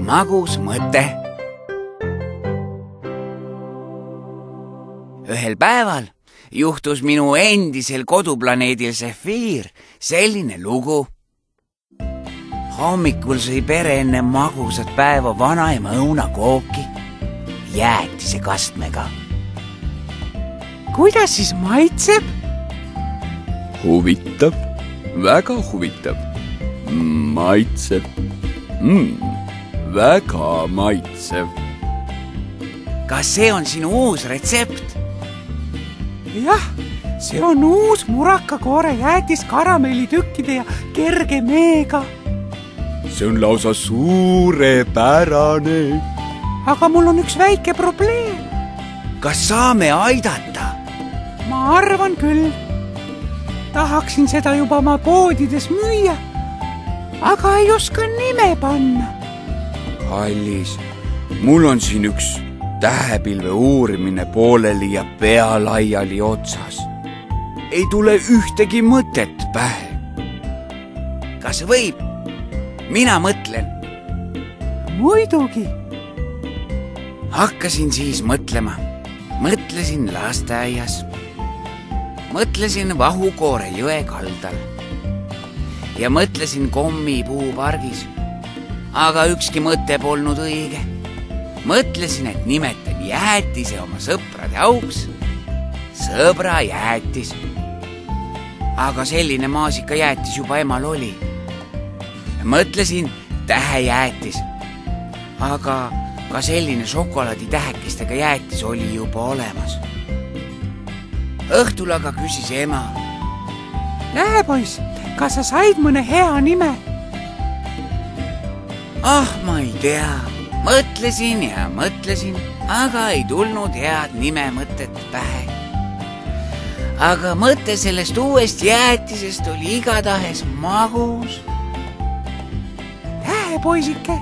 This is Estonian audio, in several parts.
magus mõte. Ühel päeval juhtus minu endisel koduplaneedil Zephyr selline lugu. Hommikul sõi pere enne magusat päeva vanaema õunakooki jäätise kastmega. Kuidas siis maitseb? Huvitav, väga huvitav. Maitseb. Väga maitsev. Kas see on sinu uus retsept? Jah, see on uus murakakoore jäätis karamellitükkide ja kerge meega. See on lausa suurepärane. Aga mul on üks väike probleem. Kas saame aidata? Ma arvan küll. Tahaksin seda juba oma poodides müüa, aga ei oska nime panna. Kallis, mul on siin üks tähepilve uurimine pooleli ja pea laiali otsas. Ei tule ühtegi mõtet pähe. Kas võib? Mina mõtlen. Muidugi. Hakkasin siis mõtlema. Mõtlesin lasteaias. Mõtlesin Vahukoore jõe kaldal. Ja mõtlesin kommipuupargis. Aga ükski mõte polnud õige. Mõtlesin, et nimetan jäätise oma sõprade auks. Sõbra jäätis. Aga selline maasikajäätis juba emal oli. Mõtlesin tähejäätis. Aga ka selline šokolaaditähekestega jäätis oli juba olemas. Õhtul aga küsis ema. Lähe, poiss, kas sa said mõne hea nime? Ma ei tea. Mõtlesin ja mõtlesin, aga ei tulnud head nime mõtet pähe. Aga mõte sellest uuest jäätisest oli igatahes magus. Poisike,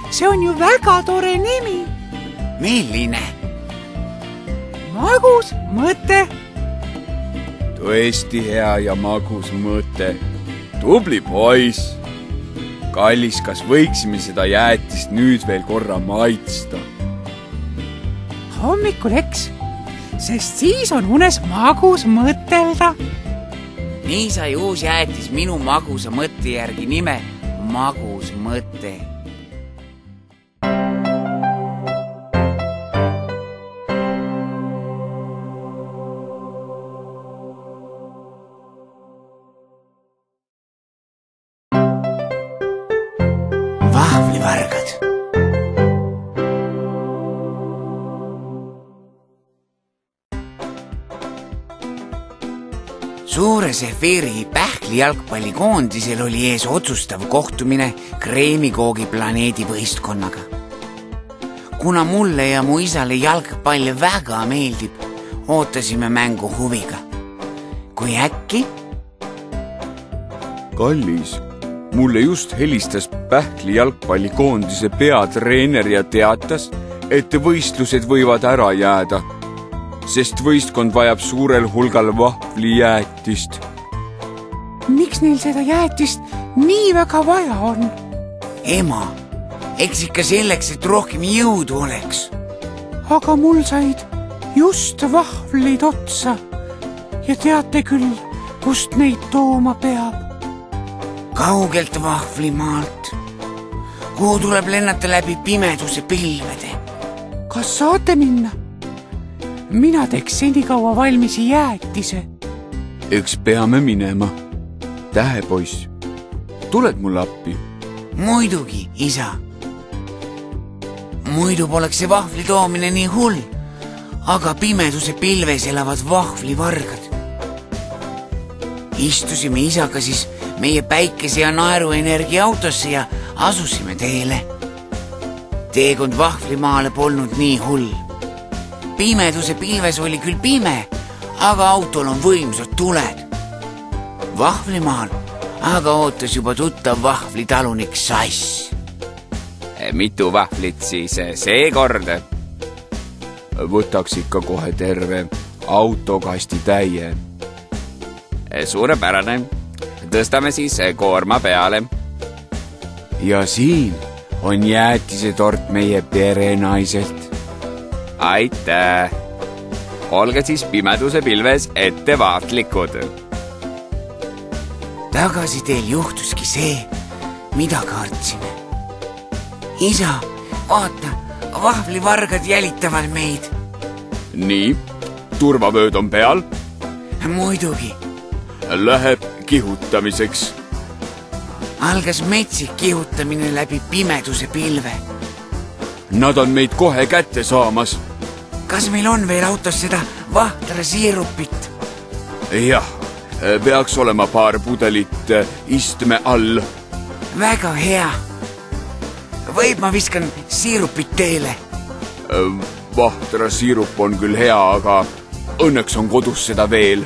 see on ju väga tore nimi. Milline? Magus mõte. Tõesti hea ja magus mõte. Tubli poiss. Kallis, kas võiksime seda jäätist nüüd veel korra maitsta? Hommikul eks, sest siis on unes magus mõtelda. Nii sai uus jäätis minu magusa mõtte järgi nime Magus mõte. Vahvlivargad. Suure Zephyri Pähkli jalgpallikoondisel oli ees otsustav kohtumine kreemikoogi planeedi võistkonnaga. Kuna mulle ja mu isale jalgpall väga meeldib, ootasime mängu huviga. Kui äkki? Kallis, mulle just helistas Pähkli jalgpallikoondise peatreener ja teatas, et võistlused võivad ära jääda, sest võistkond vajab suurel hulgal vahvlijäätist. Miks neil seda jäätist nii väga vaja on? Ema, eks ikka selleks, et rohkem jõudu oleks. Aga mul said just vahvleid otsa ja teate küll, kust neid tooma peab. Kaugelt Vahvlimaalt, kuhu tuleb lennata läbi pimeduse pilvede. Kas saate minna? Mina teeks senikaua valmis jäätise. Eks peame minema. Tähepoiss, tuled mulle appi? Muidugi, isa. Muidu poleks see vahvli toomine nii hull, aga pimeduse pilves elavad vahvlivargad. Istusime isaga siis meie päikese ja naeruenergia autosse ja asusime teele. Teekond Vahvlimaale polnud nii hull. Pimeduse pilves oli küll pime, aga autol on võimsad tuled. Vahvlimaal aga ootas juba tuttav vahvlitalunik Sass. Mitu vahvlit siis seekord? Võtaks ikka kohe terve autokasti täie. Suurepärane. Tõstame siis koorma peale. Ja siin on jäätisetort meie perenaiselt. Aitäh! Olge siis pimeduse pilves ettevaatlikud. Tagasiteel juhtuski see, mida kartsime. Isa, vaata, vahvlivargad jälitavad meid. Nii, turvavööd on peal. Muidugi. Läheb kihutamiseks. Algas metsik kihutamine läbi pimeduse pilve. Nad on meid kohe kätte saamas. Kas meil on veel autos seda vahtra siirupit? Jah, peaks olema paar pudelit istme all. Väga hea. Võib ma viskan siirupit teele? Vahtra siirup on küll hea, aga õnneks on kodus seda veel.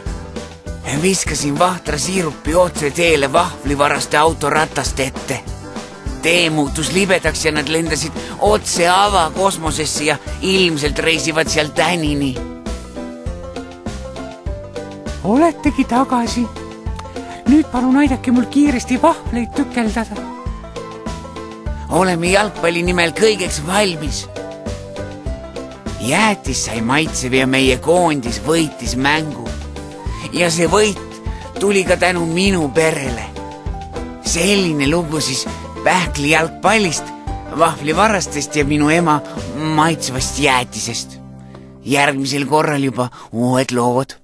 Viskasin vahtra siirupi otse teele vahvlivaraste autoratast ette. Tee muutus libedaks ja nad lendasid otse avakosmosesse ja ilmselt reisivad seal tänini. Oletegi tagasi. Nüüd palun aidake mul kiiresti vahvleid tükeldada. Oleme jalgpalli nimel kõigeks valmis. Jäätis sai maitsev ja meie koondis võitis mängu. Ja see võit tuli ka tänu minu perele. Selline lugu siis pähkli jalgpallist, vahvlivarastest ja minu ema maitsvast jäätisest. Järgmisel korral juba uued lood.